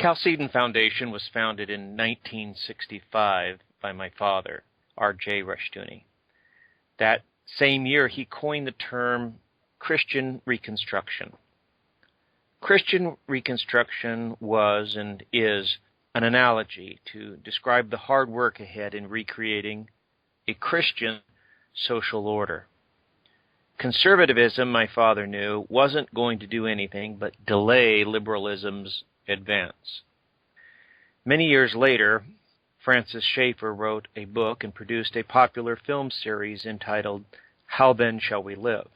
Chalcedon Foundation was founded in 1965 by my father, R.J. Rushdoony. That same year, he coined the term Christian Reconstruction. Christian Reconstruction was and is an analogy to describe the hard work ahead in recreating a Christian social order. Conservatism, my father knew, wasn't going to do anything but delay liberalism's advance. Many years later, Francis Schaeffer wrote a book and produced a popular film series entitled How Then Shall We Live?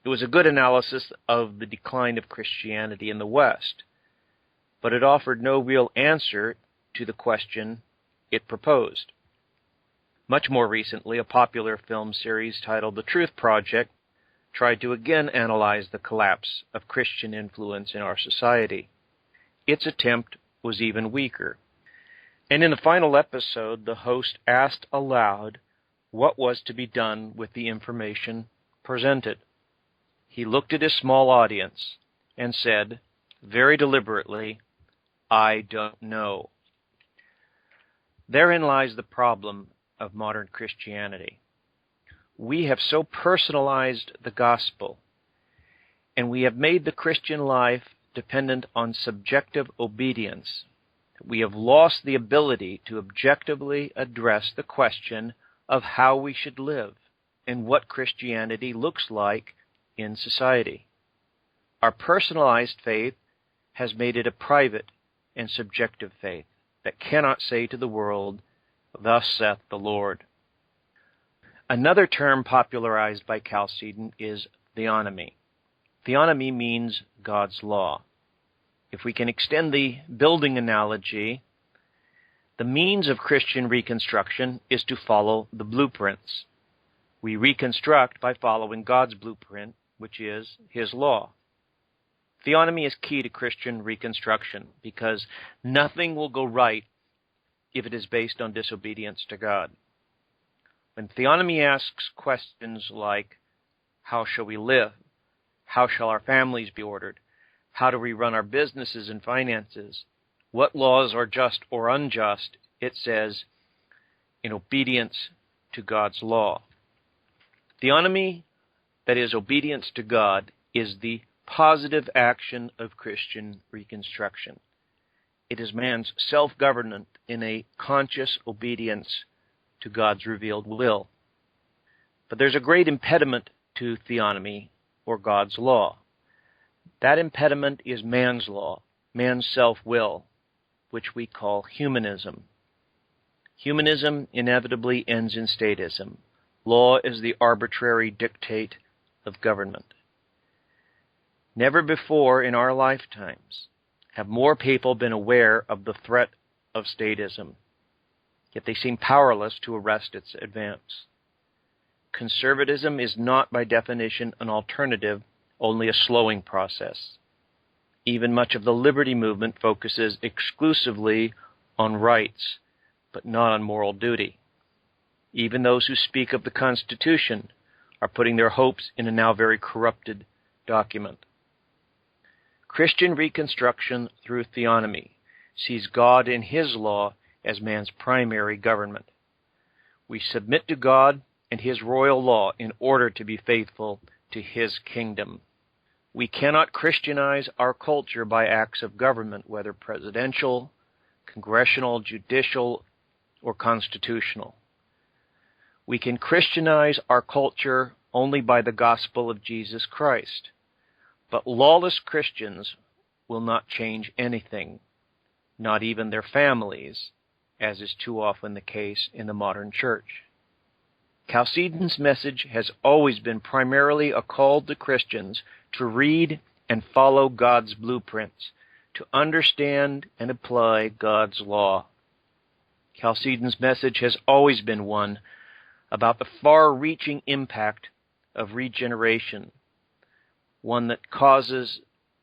It was a good analysis of the decline of Christianity in the West, but it offered no real answer to the question it proposed. Much more recently, a popular film series titled The Truth Project tried to again analyze the collapse of Christian influence in our society. Its attempt was even weaker. And in the final episode, the host asked aloud what was to be done with the information presented. He looked at his small audience and said, very deliberately, "I don't know." Therein lies the problem of modern Christianity. We have so personalized the gospel, and we have made the Christian life dependent on subjective obedience, that we have lost the ability to objectively address the question of how we should live and what Christianity looks like in society. Our personalized faith has made it a private and subjective faith that cannot say to the world, "Thus saith the Lord." Another term popularized by Chalcedon is theonomy. Theonomy means God's law. If we can extend the building analogy, the means of Christian reconstruction is to follow the blueprints. We reconstruct by following God's blueprint, which is His law. Theonomy is key to Christian reconstruction because nothing will go right if it is based on disobedience to God. When theonomy asks questions like, how shall we live? How shall our families be ordered? How do we run our businesses and finances? What laws are just or unjust? It says, in obedience to God's law. Theonomy, that is, obedience to God, is the positive action of Christian reconstruction. It is man's self-government in a conscious obedience to God's revealed will. But there's a great impediment to theonomy, or God's law. That impediment is man's law, man's self-will, which we call humanism. Humanism inevitably ends in statism. Law is the arbitrary dictate of government. Never before in our lifetimes have more people been aware of the threat of statism, yet they seem powerless to arrest its advance. Conservatism is not by definition an alternative, only a slowing process. Even much of the liberty movement focuses exclusively on rights, but not on moral duty. Even those who speak of the Constitution are putting their hopes in a now very corrupted document. Christian reconstruction through theonomy sees God and His law as man's primary government. We submit to God and His royal law in order to be faithful to His kingdom. We cannot Christianize our culture by acts of government, whether presidential, congressional, judicial, or constitutional. We can Christianize our culture only by the gospel of Jesus Christ. But lawless Christians will not change anything, not even their families, as is too often the case in the modern church. Chalcedon's message has always been primarily a call to Christians to read and follow God's blueprints, to understand and apply God's law. Chalcedon's message has always been one about the far-reaching impact of regeneration, one that causes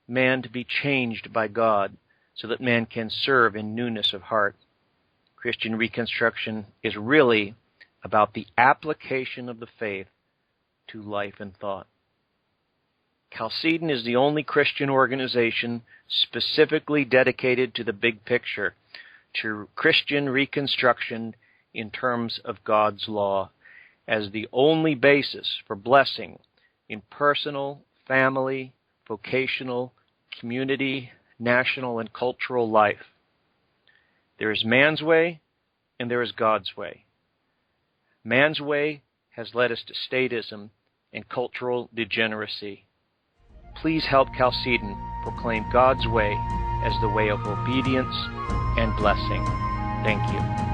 man to be changed by God so that man can serve in newness of heart. Christian reconstruction is really about the application of the faith to life and thought. Chalcedon is the only Christian organization specifically dedicated to the big picture, to Christian reconstruction in terms of God's law, as the only basis for blessing in personal, family, vocational, community, national, and cultural life. There is man's way, and there is God's way. Man's way has led us to statism and cultural degeneracy. Please help Chalcedon proclaim God's way as the way of obedience and blessing. Thank you.